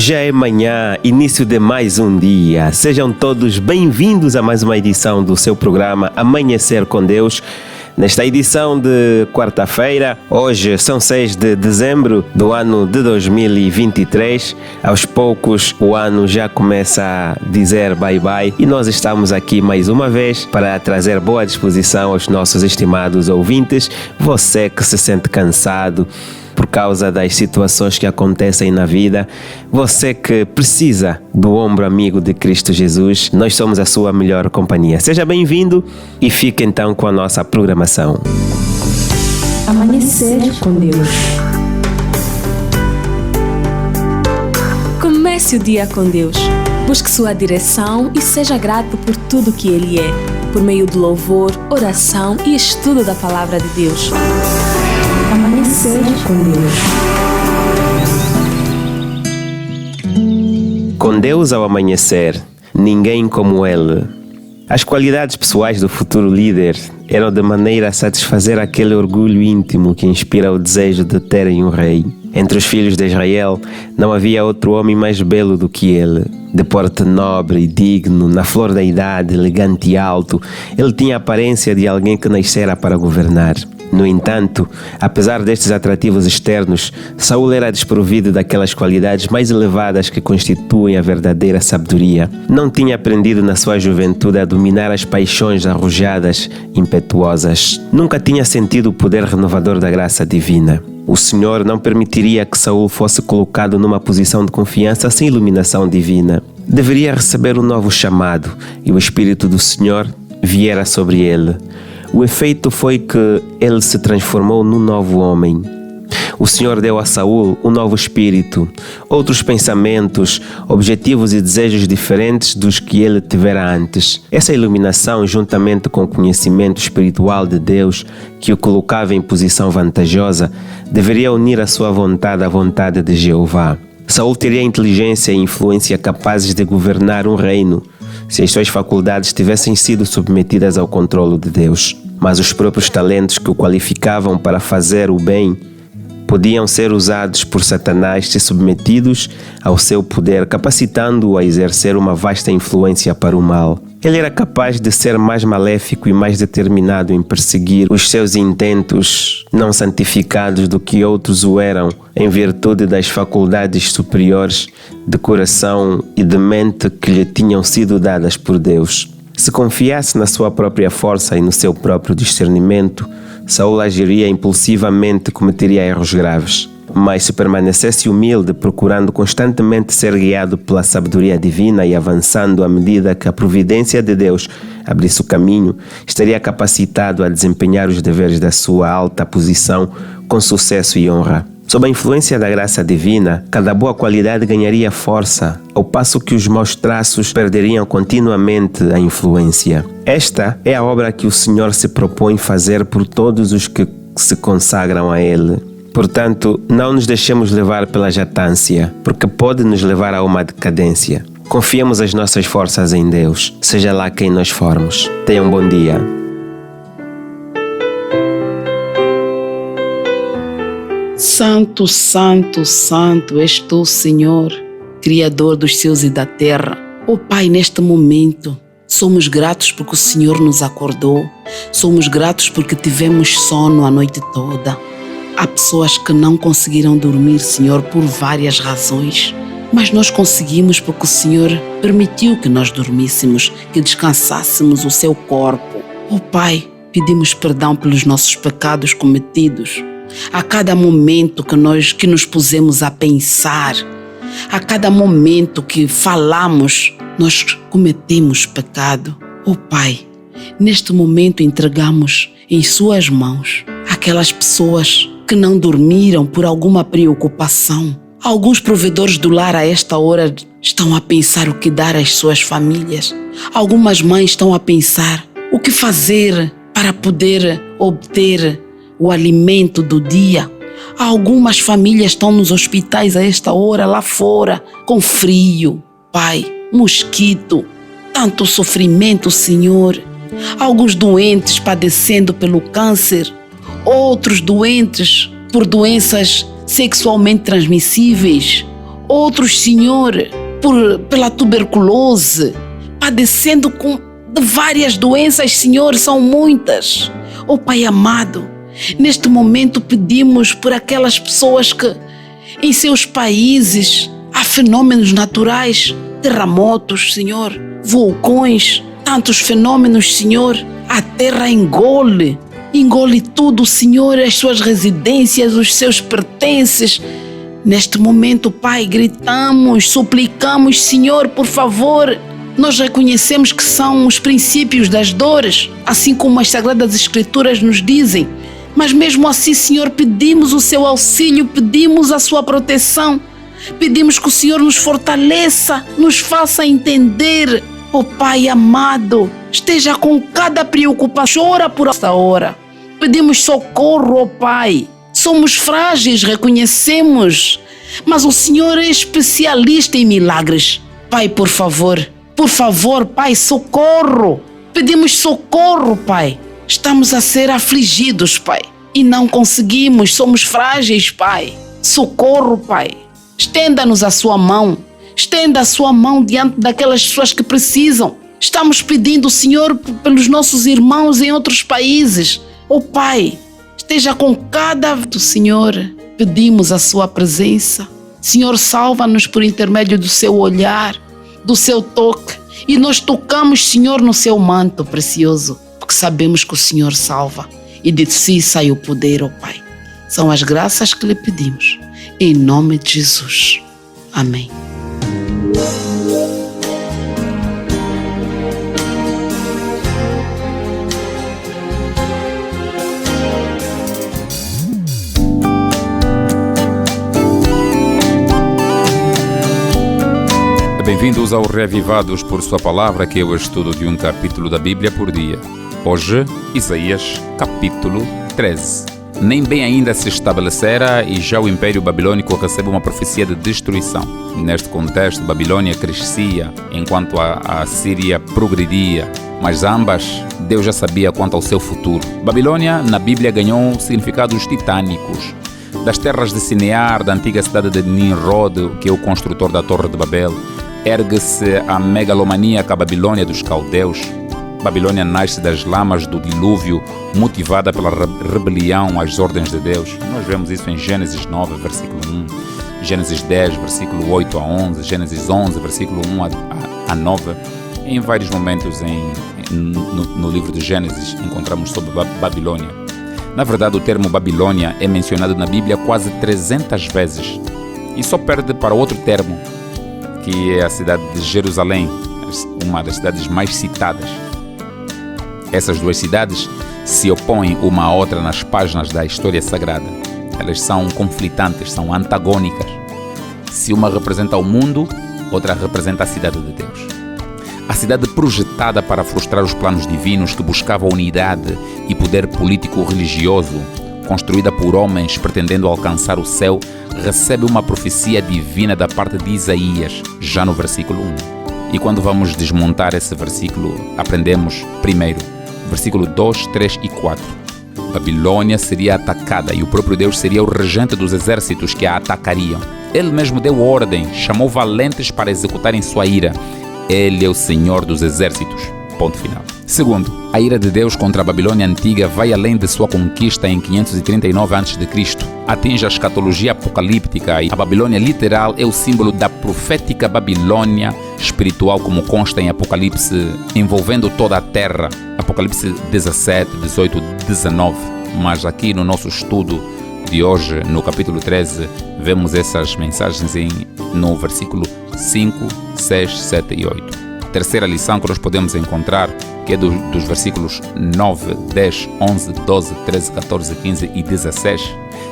Já é manhã, início de mais um dia. Sejam todos bem-vindos a mais uma edição do seu programa Amanhecer com Deus. Nesta edição de quarta-feira, hoje são 6 de dezembro do ano de 2023. Aos poucos o ano já começa a dizer bye-bye e nós estamos aqui mais uma vez para trazer boa disposição aos nossos estimados ouvintes. Você que se sente cansado por causa das situações que acontecem na vida, você que precisa do ombro amigo de Cristo Jesus, nós somos a sua melhor companhia. Seja bem-vindo e fique então com a nossa programação. Amanhecer com Deus. Comece o dia com Deus. Busque sua direção e seja grato por tudo que Ele é, por meio do louvor, oração e estudo da Palavra de Deus. Amanhecer com Deus. Com Deus ao amanhecer, ninguém como Ele. As qualidades pessoais do futuro líder eram de maneira a satisfazer aquele orgulho íntimo que inspira o desejo de terem um rei. Entre os filhos de Israel não havia outro homem mais belo do que ele. De porte nobre e digno, na flor da idade, elegante e alto, ele tinha a aparência de alguém que nascera para governar. No entanto, apesar destes atrativos externos, Saul era desprovido daquelas qualidades mais elevadas que constituem a verdadeira sabedoria. Não tinha aprendido na sua juventude a dominar as paixões arrojadas, impetuosas. Nunca tinha sentido o poder renovador da graça divina. O Senhor não permitiria que Saul fosse colocado numa posição de confiança sem iluminação divina. Deveria receber um novo chamado e o Espírito do Senhor viera sobre ele. O efeito foi que ele se transformou num novo homem. O Senhor deu a Saul um novo espírito, outros pensamentos, objetivos e desejos diferentes dos que ele tivera antes. Essa iluminação, juntamente com o conhecimento espiritual de Deus, que o colocava em posição vantajosa, deveria unir a sua vontade à vontade de Jeová. Saul teria inteligência e influência capazes de governar um reino, se as suas faculdades tivessem sido submetidas ao controle de Deus. Mas os próprios talentos que o qualificavam para fazer o bem podiam ser usados por Satanás se submetidos ao seu poder, capacitando-o a exercer uma vasta influência para o mal. Ele era capaz de ser mais maléfico e mais determinado em perseguir os seus intentos não santificados do que outros o eram, em virtude das faculdades superiores de coração e de mente que lhe tinham sido dadas por Deus. Se confiasse na sua própria força e no seu próprio discernimento, Saul agiria impulsivamente e cometeria erros graves. Mas se permanecesse humilde, procurando constantemente ser guiado pela sabedoria divina e avançando à medida que a providência de Deus abrisse o caminho, estaria capacitado a desempenhar os deveres da sua alta posição com sucesso e honra. Sob a influência da graça divina, cada boa qualidade ganharia força, ao passo que os maus traços perderiam continuamente a influência. Esta é a obra que o Senhor se propõe fazer por todos os que se consagram a Ele. Portanto, não nos deixemos levar pela jactância, porque pode nos levar a uma decadência. Confiemos as nossas forças em Deus, seja lá quem nós formos. Tenham um bom dia. Santo, santo, santo és tu, Senhor, Criador dos céus e da terra. Oh Pai, neste momento, somos gratos porque o Senhor nos acordou. Somos gratos porque tivemos sono a noite toda. Há pessoas que não conseguiram dormir, Senhor, por várias razões. Mas nós conseguimos porque o Senhor permitiu que nós dormíssemos, que descansássemos o seu corpo. Oh Pai, pedimos perdão pelos nossos pecados cometidos. A cada momento que nos pusemos a pensar, a cada momento que falamos, nós cometemos pecado. Oh Pai, neste momento entregamos em Suas mãos aquelas pessoas que não dormiram por alguma preocupação. Alguns provedores do lar a esta hora estão a pensar o que dar às suas famílias. Algumas mães estão a pensar o que fazer para poder obter o alimento do dia. Algumas famílias estão nos hospitais a esta hora, lá fora, com frio, Pai, mosquito, tanto sofrimento, Senhor. Alguns doentes padecendo pelo câncer, outros doentes por doenças sexualmente transmissíveis, Outros, Senhor, pela tuberculose, padecendo de várias doenças, Senhor, são muitas. Oh Pai amado, neste momento pedimos por aquelas pessoas que em seus países há fenômenos naturais, terremotos, Senhor, vulcões, tantos fenômenos, Senhor. A terra engole tudo, Senhor, as suas residências, os seus pertences. Neste momento, Pai, gritamos, suplicamos, Senhor, por favor. Nós reconhecemos que são os princípios das dores, assim como as Sagradas Escrituras nos dizem. Mas mesmo assim, Senhor, pedimos o seu auxílio, pedimos a sua proteção. Pedimos que o Senhor nos fortaleça, nos faça entender. Oh Pai amado, esteja com cada preocupação, chora por esta hora. Pedimos socorro, oh Pai. Somos frágeis, reconhecemos, mas o Senhor é especialista em milagres. Pai, por favor, Pai, socorro. Pedimos socorro, Pai. Estamos a ser afligidos, Pai, e não conseguimos, somos frágeis, Pai. Socorro, Pai. Estenda-nos a sua mão. Estenda a sua mão diante daquelas pessoas que precisam. Estamos pedindo, Senhor, pelos nossos irmãos em outros países. Oh Pai, esteja com cada do Senhor. Pedimos a sua presença. Senhor, salva-nos por intermédio do seu olhar, do seu toque. E nós tocamos, Senhor, no seu manto precioso, porque sabemos que o Senhor salva. E de si sai o poder, oh Pai. São as graças que lhe pedimos. Em nome de Jesus. Amém. Bem-vindos ao Reavivados por Sua Palavra, que é o estudo de um capítulo da Bíblia por dia. Hoje, Isaías, capítulo 13. Nem bem ainda se estabelecera e já o Império Babilônico recebe uma profecia de destruição. Neste contexto, Babilônia crescia enquanto a Síria progredia, mas ambas Deus já sabia quanto ao seu futuro. Babilônia, na Bíblia, ganhou significados titânicos. Das terras de Sinear, da antiga cidade de Nimrod, que é o construtor da Torre de Babel, ergue-se a megalomaníaca Babilônia dos caldeus. Babilônia nasce das lamas do dilúvio, motivada pela rebelião às ordens de Deus. Nós vemos isso em Gênesis 9, versículo 1, Gênesis 10, versículo 8 a 11, Gênesis 11, versículo 1 a 9. Em vários momentos no livro de Gênesis encontramos sobre Babilônia. Na verdade, o termo Babilônia é mencionado na Bíblia quase 300 vezes e só perde para outro termo, que é a cidade de Jerusalém, uma das cidades mais citadas. Essas duas cidades se opõem uma à outra nas páginas da história sagrada. Elas são conflitantes, são antagônicas. Se uma representa o mundo, outra representa a cidade de Deus. A cidade projetada para frustrar os planos divinos, que buscava unidade e poder político-religioso, construída por homens pretendendo alcançar o céu, recebe uma profecia divina da parte de Isaías, já no versículo 1. E quando vamos desmontar esse versículo, aprendemos primeiro, versículo 2, 3 e 4. Babilônia seria atacada e o próprio Deus seria o regente dos exércitos que a atacariam. Ele mesmo deu ordem, chamou valentes para executarem sua ira. Ele é o Senhor dos exércitos. Ponto final. Segundo, a ira de Deus contra a Babilônia antiga vai além de sua conquista em 539 a.C. Atinge a escatologia apocalíptica e a Babilônia literal é o símbolo da profética Babilônia espiritual, como consta em Apocalipse, envolvendo toda a terra. Apocalipse 17, 18, 19. Mas aqui no nosso estudo de hoje, no capítulo 13, vemos essas mensagens no versículo 5, 6, 7 e 8. Terceira lição que nós podemos encontrar, que é dos versículos 9, 10, 11, 12, 13, 14, 15 e 16,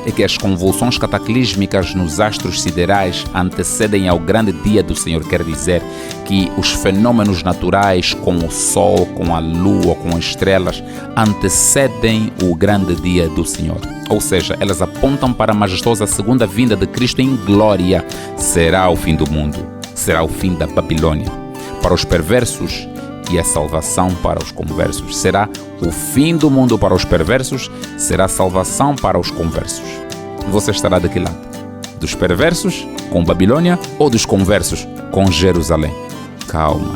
é que as convulsões cataclísmicas nos astros siderais antecedem ao grande dia do Senhor. Quer dizer que os fenômenos naturais, com o sol, com a lua, com as estrelas, antecedem o grande dia do Senhor. Ou seja, elas apontam para a majestosa segunda vinda de Cristo em glória. Será o fim do mundo, será o fim da Babilônia para os perversos e a salvação para os conversos. Será o fim do mundo para os perversos, será salvação para os conversos. Você estará de que lado? Dos perversos com Babilônia ou dos conversos com Jerusalém? Calma,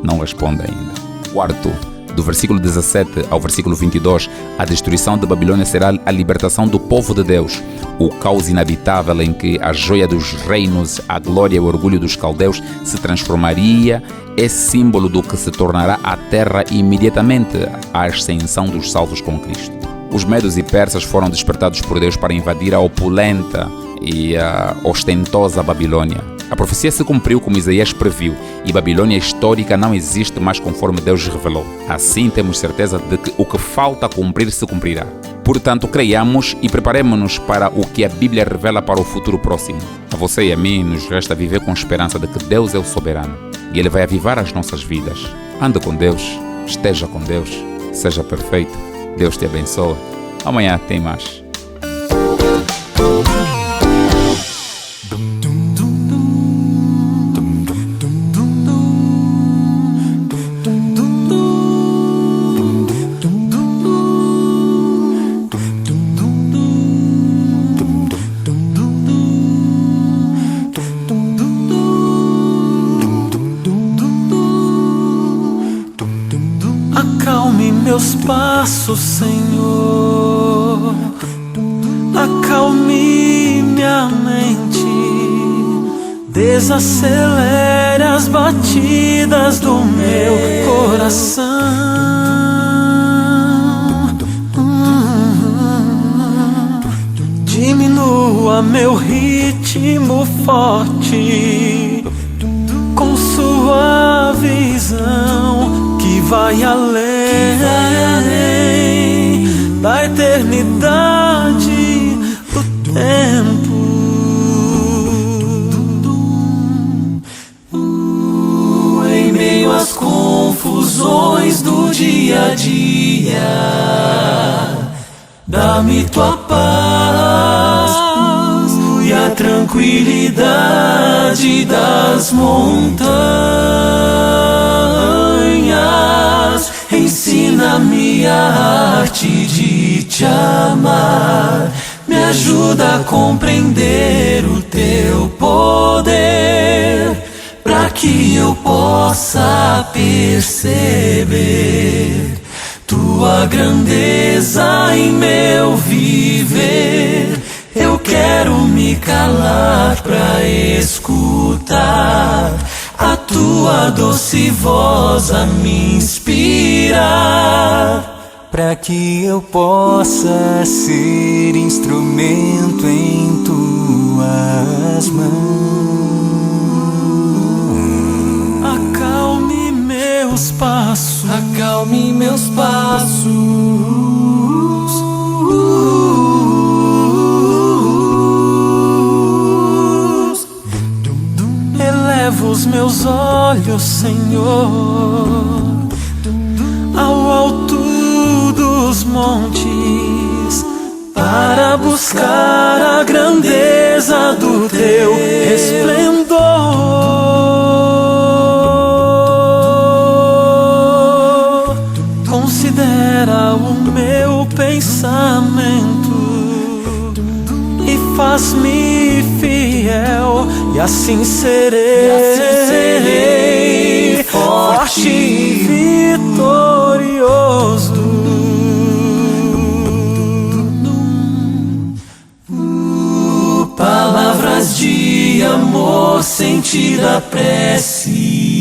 não responda ainda. Quarto, do versículo 17 ao versículo 22, a destruição de Babilônia será a libertação do povo de Deus. O caos inabitável em que a joia dos reinos, a glória e o orgulho dos caldeus se transformaria é símbolo do que se tornará a terra imediatamente à ascensão dos salvos com Cristo. Os medos e persas foram despertados por Deus para invadir a opulenta e a ostentosa Babilônia. A profecia se cumpriu como Isaías previu, e Babilônia histórica não existe mais conforme Deus revelou. Assim temos certeza de que o que falta cumprir se cumprirá. Portanto, creiamos e preparemos-nos para o que a Bíblia revela para o futuro próximo. A você e a mim nos resta viver com esperança de que Deus é o soberano e Ele vai avivar as nossas vidas. Ande com Deus, esteja com Deus, seja perfeito. Deus te abençoe. Amanhã tem mais. Acalme meus passos, Senhor. Acalme minha mente. Desacelere as batidas do meu coração. Diminua meu ritmo forte com sua visão que vai além da eternidade do tempo. Em meio às confusões do dia a dia, dá-me tua paz e a tranquilidade das montanhas. Ensina-me a arte de te amar, me ajuda a compreender o teu poder, para que eu possa perceber tua grandeza em meu viver. Eu quero me calar pra escutar a tua doce voz a me inspirar, para que eu possa ser instrumento em tuas mãos. Acalme meus passos, Acalme meus passos. eleva os meus olhos, Senhor, ao alto dos montes, para buscar a grandeza do teu resplendor. Considera o meu pensamento e faz-me fiel, e assim serei forte e vitorioso. Palavras de amor, sentida prece.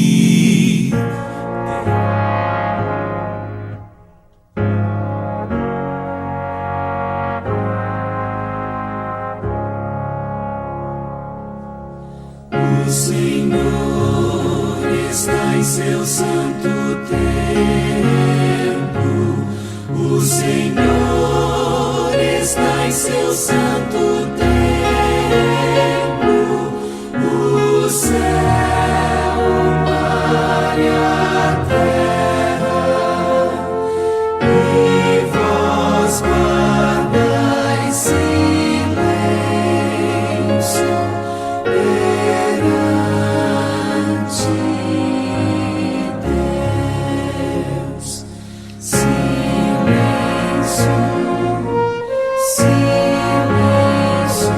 O Senhor está em seu santo templo. O Senhor está em seu santo templo. O céu, o mar e a terra, e vós guardais silêncio perante Deus. Silêncio, silêncio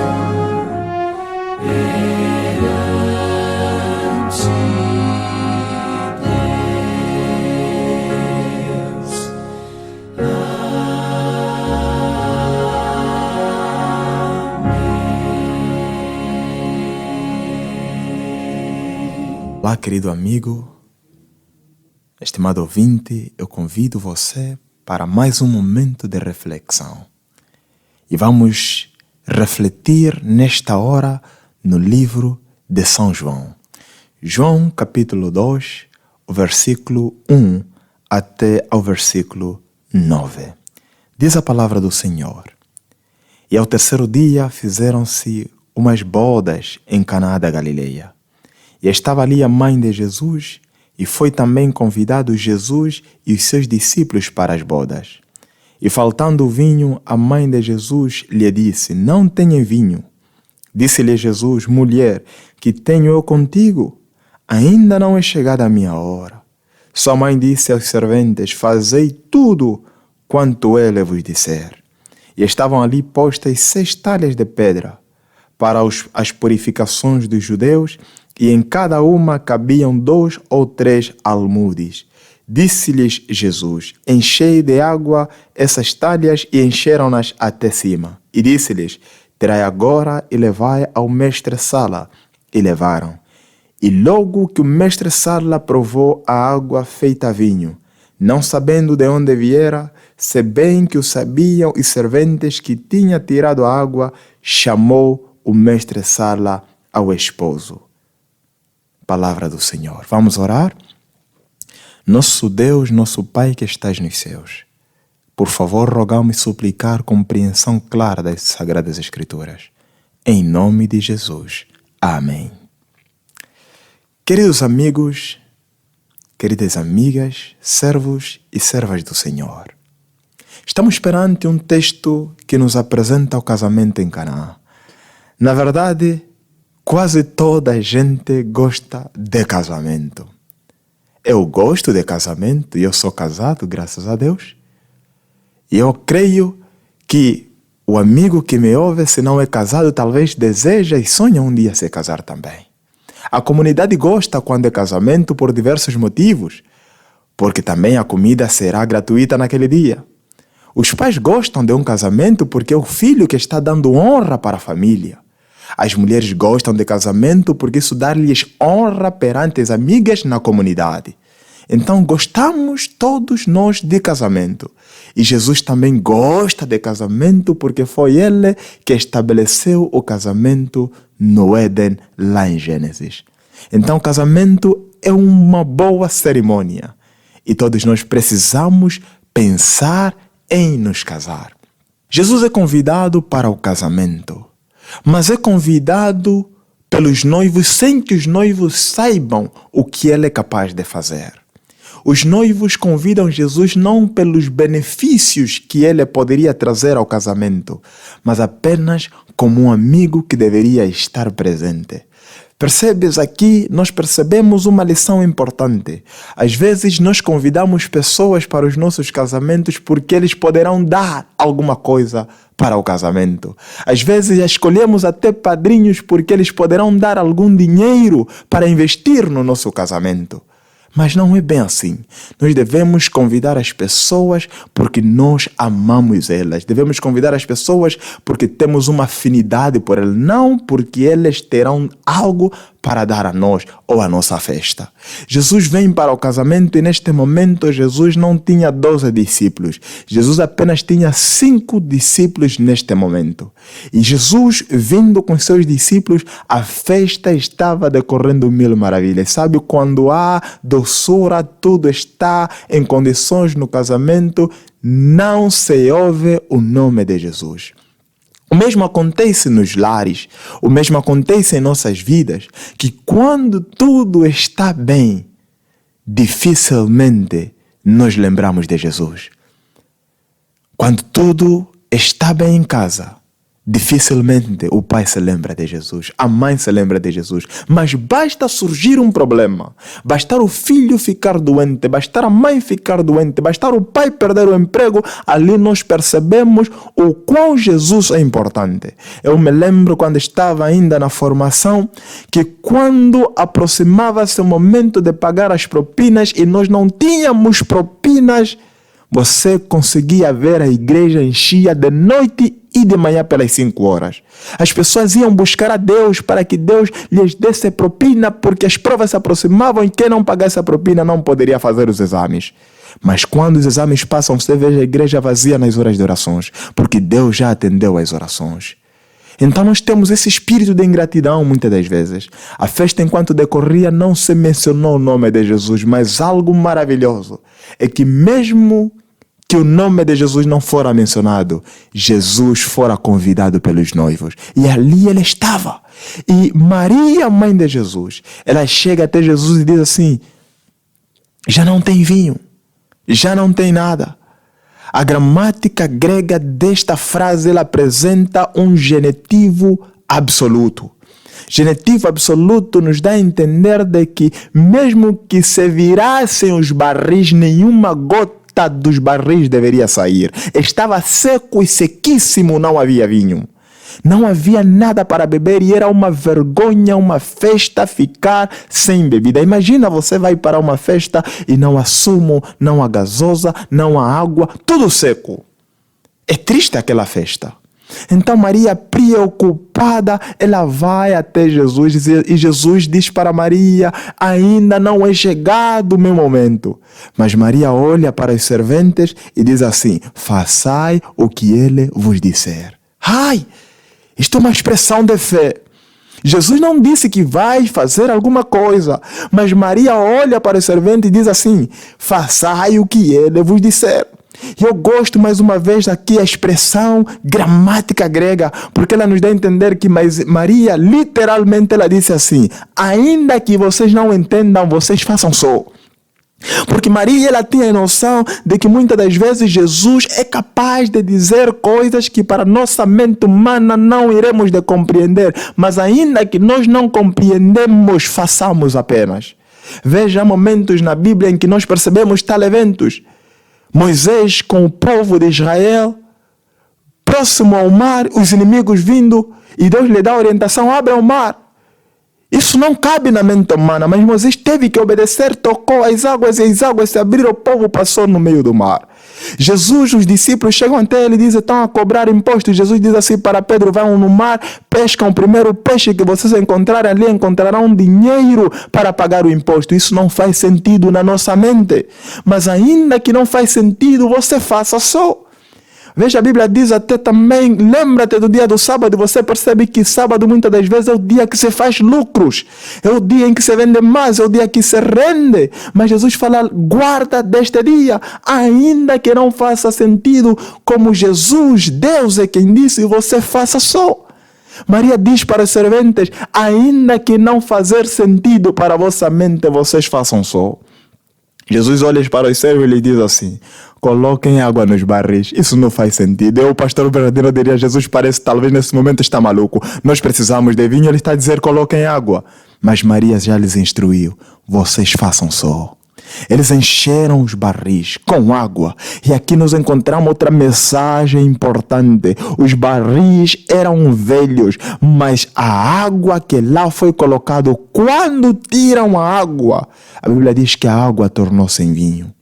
Olá, querido amigo, estimado ouvinte, eu convido você para mais um momento de reflexão. E vamos refletir nesta hora no livro de São João. João capítulo 2, o versículo 1 até ao versículo 9. Diz a palavra do Senhor: E ao terceiro dia fizeram-se umas bodas em Caná da Galileia. E estava ali a mãe de Jesus, e foi também convidado Jesus e os seus discípulos para as bodas. E faltando o vinho, a mãe de Jesus lhe disse: Não tenha vinho. Disse-lhe Jesus: Mulher, que tenho eu contigo? Ainda não é chegada a minha hora. Sua mãe disse aos serventes: Fazei tudo quanto ele vos disser. E estavam ali postas 6 talhas de pedra para as purificações dos judeus, e em cada uma cabiam 2 ou 3 almudes. Disse-lhes Jesus: Enchei de água essas talhas, e encheram-nas até cima. E disse-lhes: Tirai agora e levai ao mestre-sala. E levaram. E logo que o mestre-sala provou a água feita vinho, não sabendo de onde viera, se bem que o sabiam os serventes que tinha tirado a água, chamou o mestre-sala ao esposo. Palavra do Senhor. Vamos orar? Nosso Deus, nosso Pai que estás nos céus, por favor, rogamos e suplicar compreensão clara das Sagradas Escrituras. Em nome de Jesus. Amém. Queridos amigos, queridas amigas, servos e servas do Senhor, estamos perante um texto que nos apresenta o casamento em Caná. Na verdade, quase toda a gente gosta de casamento. Eu gosto de casamento e eu sou casado, graças a Deus. E eu creio que o amigo que me ouve, se não é casado, talvez deseja e sonha um dia se casar também. A comunidade gosta quando é casamento por diversos motivos, porque também a comida será gratuita naquele dia. Os pais gostam de um casamento porque é o filho que está dando honra para a família. As mulheres gostam de casamento porque isso dá-lhes honra perante as amigas na comunidade. Então gostamos todos nós de casamento. E Jesus também gosta de casamento porque foi Ele que estabeleceu o casamento no Éden, lá em Gênesis. Então casamento é uma boa cerimônia. E todos nós precisamos pensar em nos casar. Jesus é convidado para o casamento, mas é convidado pelos noivos sem que os noivos saibam o que ele é capaz de fazer. Os noivos convidam Jesus não pelos benefícios que ele poderia trazer ao casamento, mas apenas como um amigo que deveria estar presente. Percebes aqui, nós percebemos uma lição importante. Às vezes nós convidamos pessoas para os nossos casamentos porque eles poderão dar alguma coisa para o casamento. Às vezes escolhemos até padrinhos porque eles poderão dar algum dinheiro para investir no nosso casamento. Mas não é bem assim. Nós devemos convidar as pessoas porque nós amamos elas. Devemos convidar as pessoas porque temos uma afinidade por elas, não porque eles terão algo para dar a nós ou a nossa festa. Jesus vem para o casamento e neste momento Jesus não tinha 12 discípulos. Jesus apenas tinha 5 discípulos neste momento. E Jesus, vindo com seus discípulos, a festa estava decorrendo 1000 maravilhas. Sabe, quando há doçura, tudo está em condições no casamento, não se ouve o nome de Jesus. O mesmo acontece nos lares, o mesmo acontece em nossas vidas, que quando tudo está bem, dificilmente nos lembramos de Jesus. Quando tudo está bem em casa, dificilmente o pai se lembra de Jesus, a mãe se lembra de Jesus. Mas basta surgir um problema, bastar o filho ficar doente, bastar a mãe ficar doente, bastar o pai perder o emprego, ali nós percebemos o quão Jesus é importante. Eu me lembro quando estava ainda na formação, que quando aproximava-se o momento de pagar as propinas e nós não tínhamos propinas, você conseguia ver a igreja enchia de noite e de manhã pelas 5 horas. As pessoas iam buscar a Deus para que Deus lhes desse propina, porque as provas se aproximavam e quem não pagasse a propina não poderia fazer os exames. Mas quando os exames passam, você vê a igreja vazia nas horas de orações, porque Deus já atendeu às orações. Então nós temos esse espírito de ingratidão muitas das vezes. A festa enquanto decorria não se mencionou o nome de Jesus, mas algo maravilhoso é que mesmo que o nome de Jesus não fora mencionado, Jesus fora convidado pelos noivos. E ali ele estava. E Maria, mãe de Jesus, ela chega até Jesus e diz assim: já não tem vinho, já não tem nada. A gramática grega desta frase ela apresenta um genitivo absoluto. Genitivo absoluto nos dá a entender de que mesmo que se virassem os barris, nenhuma gota dos barris deveria sair. Estava seco e sequíssimo, não havia vinho. Não havia nada para beber e era uma vergonha, uma festa ficar sem bebida. Imagina, você vai para uma festa e não há sumo, não há gasosa, não há água, tudo seco. É triste aquela festa. Então Maria, preocupada, ela vai até Jesus e Jesus diz para Maria: ainda não é chegado o meu momento. Mas Maria olha para os serventes e diz assim: façai o que ele vos disser. Ai! Isto é uma expressão de fé. Jesus não disse que vai fazer alguma coisa, mas Maria olha para o servente e diz assim: façai o que ele vos disser. E eu gosto mais uma vez aqui a expressão gramática grega, porque ela nos dá a entender que Maria literalmente ela disse assim: ainda que vocês não entendam, vocês façam só. Porque Maria ela tinha a noção de que muitas das vezes Jesus é capaz de dizer coisas que para nossa mente humana não iremos de compreender, mas ainda que nós não compreendemos, façamos apenas. Veja momentos na Bíblia em que nós percebemos tais eventos. Moisés com o povo de Israel, próximo ao mar, os inimigos vindo, e Deus lhe dá a orientação: abre o mar. Isso não cabe na mente humana, mas Moisés teve que obedecer, tocou as águas e as águas se abriram, o povo passou no meio do mar. Jesus, os discípulos chegam até ele e dizem: estão a cobrar impostos. Jesus diz assim para Pedro: vão no mar, pescam o primeiro peixe que vocês encontrarem ali, encontrarão dinheiro para pagar o imposto. Isso não faz sentido na nossa mente, mas ainda que não faz sentido, você faça só. Veja, a Bíblia diz até também: lembra-te do dia do sábado. Você percebe que sábado muitas das vezes é o dia que se faz lucros, é o dia em que se vende mais, é o dia que se rende. Mas Jesus fala: guarda deste dia, ainda que não faça sentido, como Jesus, Deus é quem disse, você faça só. Maria diz para os serventes: ainda que não fazer sentido para a vossa mente, vocês façam só. Jesus olha para os servos e lhe diz assim: coloquem água nos barris. Isso não faz sentido. Eu, o pastor Bernardino, diria: Jesus parece talvez nesse momento está maluco. Nós precisamos de vinho, ele está a dizer: coloquem água. Mas Maria já lhes instruiu: vocês façam só. Eles encheram os barris com água. E aqui nós encontramos outra mensagem importante. Os barris eram velhos, mas a água que lá foi colocada, quando tiram a água, a Bíblia diz que a água tornou-se em vinho.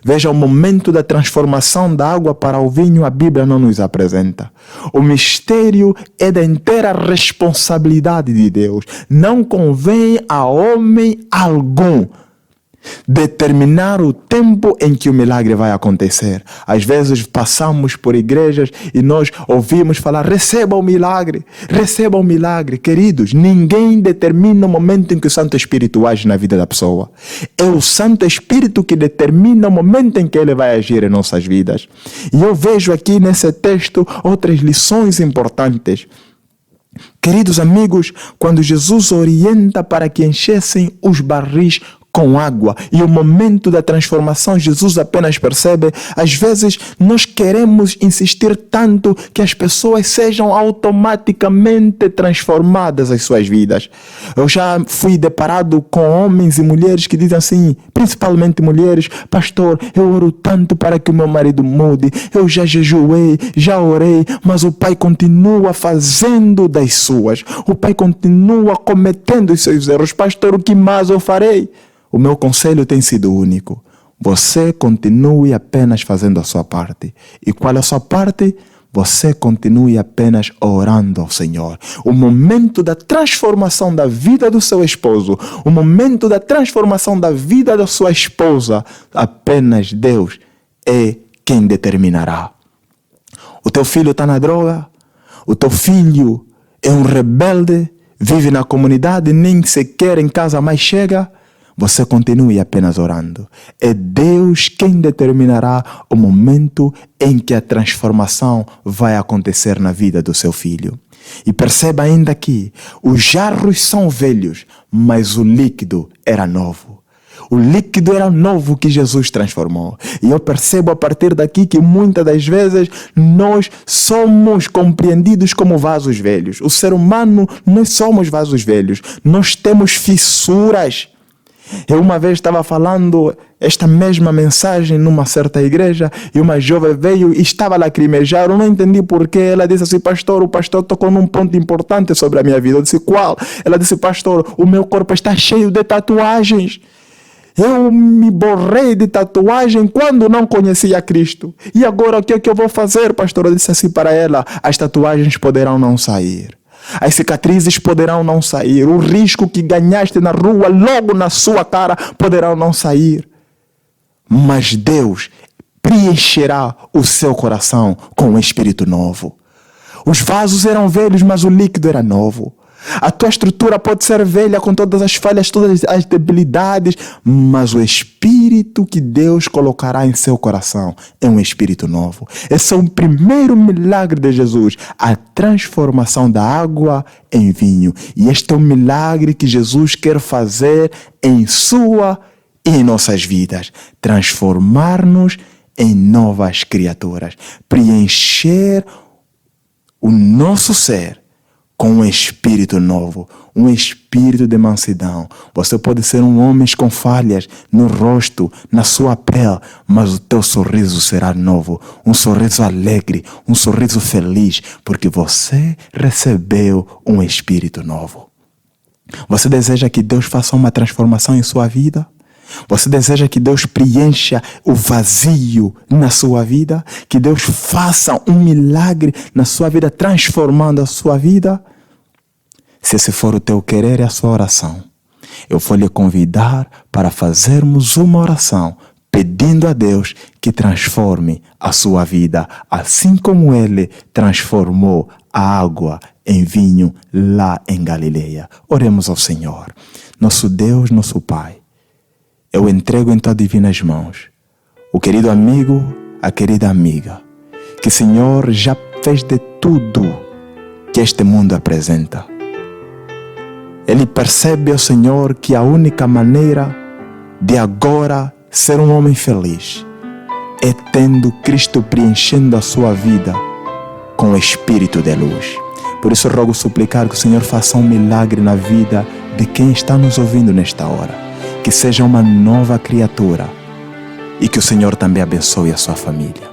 Veja, o momento da transformação da água para o vinho, a Bíblia não nos apresenta. O mistério é da inteira responsabilidade de Deus. Não convém a homem algum determinar o tempo em que o milagre vai acontecer. Às vezes passamos por igrejas e nós ouvimos falar: receba o milagre, receba o milagre. Queridos, ninguém determina o momento em que o Santo Espírito age na vida da pessoa. É o Santo Espírito que determina o momento em que ele vai agir em nossas vidas. E eu vejo aqui nesse texto outras lições importantes. Queridos amigos, quando Jesus orienta para que enchessem os barris com água, e o momento da transformação Jesus apenas percebe. Às vezes nós queremos insistir tanto que as pessoas sejam automaticamente transformadas as suas vidas. Eu já fui deparado com homens e mulheres que dizem assim, principalmente mulheres: pastor, eu oro tanto para que o meu marido mude, eu já jejuei, já orei, mas o pai continua fazendo das suas, o pai continua cometendo os seus erros. Pastor, o que mais eu farei? O meu conselho tem sido único: você continue apenas fazendo a sua parte. E qual é a sua parte? você continue apenas orando ao Senhor. O momento da transformação da vida do seu esposo, o momento da transformação da vida da sua esposa, apenas Deus é quem determinará. O teu filho está na droga, o teu filho é um rebelde, vive na comunidade, nem sequer em casa mais chega. Você continue apenas orando. É Deus quem determinará o momento em que a transformação vai acontecer na vida do seu filho. E perceba ainda que os jarros são velhos, mas o líquido era novo. O líquido era novo que Jesus transformou. E eu percebo a partir daqui que muitas das vezes nós somos compreendidos como vasos velhos. O ser humano, nós somos vasos velhos. Nós temos fissuras. Eu uma vez estava falando esta mesma mensagem numa certa igreja e uma jovem veio e estava a lacrimejar. Eu não entendi porquê. Ela disse assim: pastor, o pastor tocou num ponto importante sobre a minha vida. Eu disse: qual? Ela disse: pastor, o meu corpo está cheio de tatuagens. Eu me borrei de tatuagem quando não conhecia Cristo. E agora o que é que eu vou fazer, pastor? Eu disse assim para ela: as tatuagens poderão não sair. As cicatrizes poderão não sair. O risco que ganhaste na rua, logo na sua cara, poderão não sair. Mas Deus preencherá o seu coração com um espírito novo. Os vasos eram velhos, mas o líquido era novo. A tua estrutura pode ser velha com todas as falhas, todas as debilidades, mas o espírito que Deus colocará em seu coração é um espírito novo. Esse é o primeiro milagre de Jesus, a transformação da água em vinho. E este é o milagre que Jesus quer fazer em sua e em nossas vidas. Transformar-nos em novas criaturas. Preencher o nosso ser com um espírito novo, um espírito de mansidão. Você pode ser um homem com falhas no rosto, na sua pele, mas o teu sorriso será novo, um sorriso alegre, um sorriso feliz, porque você recebeu um espírito novo. Você deseja que Deus faça uma transformação em sua vida? Você deseja que Deus preencha o vazio na sua vida? Que Deus faça um milagre na sua vida, transformando a sua vida? Se esse for o teu querer e a sua oração, eu vou lhe convidar para fazermos uma oração pedindo a Deus que transforme a sua vida, assim como Ele transformou a água em vinho lá em Galileia. Oremos ao Senhor. Nosso Deus, nosso Pai, eu entrego em tuas divinas mãos o querido amigo, a querida amiga, que o Senhor já fez de tudo que este mundo apresenta. Ele percebe, ó Senhor, que a única maneira de agora ser um homem feliz é tendo Cristo preenchendo a sua vida com o Espírito de luz. Por isso rogo suplicar que o Senhor faça um milagre na vida de quem está nos ouvindo nesta hora. Que seja uma nova criatura e que o Senhor também abençoe a sua família.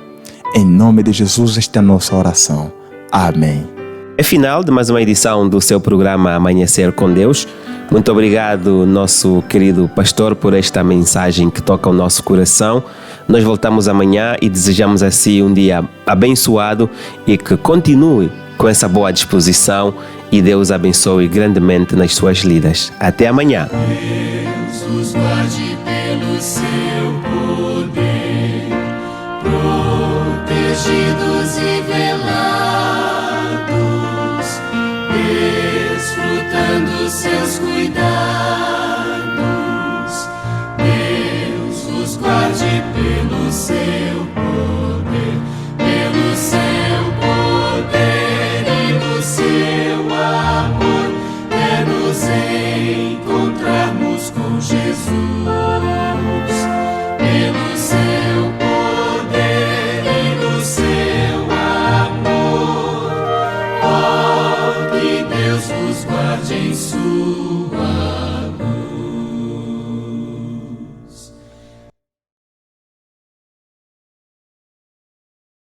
Em nome de Jesus, esta é a nossa oração. Amém. É final de mais uma edição do seu programa Amanhecer com Deus. Muito obrigado, nosso querido pastor, por esta mensagem que toca o nosso coração. Nós voltamos amanhã e desejamos assim um dia abençoado e que continue com essa boa disposição e Deus abençoe grandemente nas suas vidas. Até amanhã. Deus os guarde pelo seu poder, protegidos e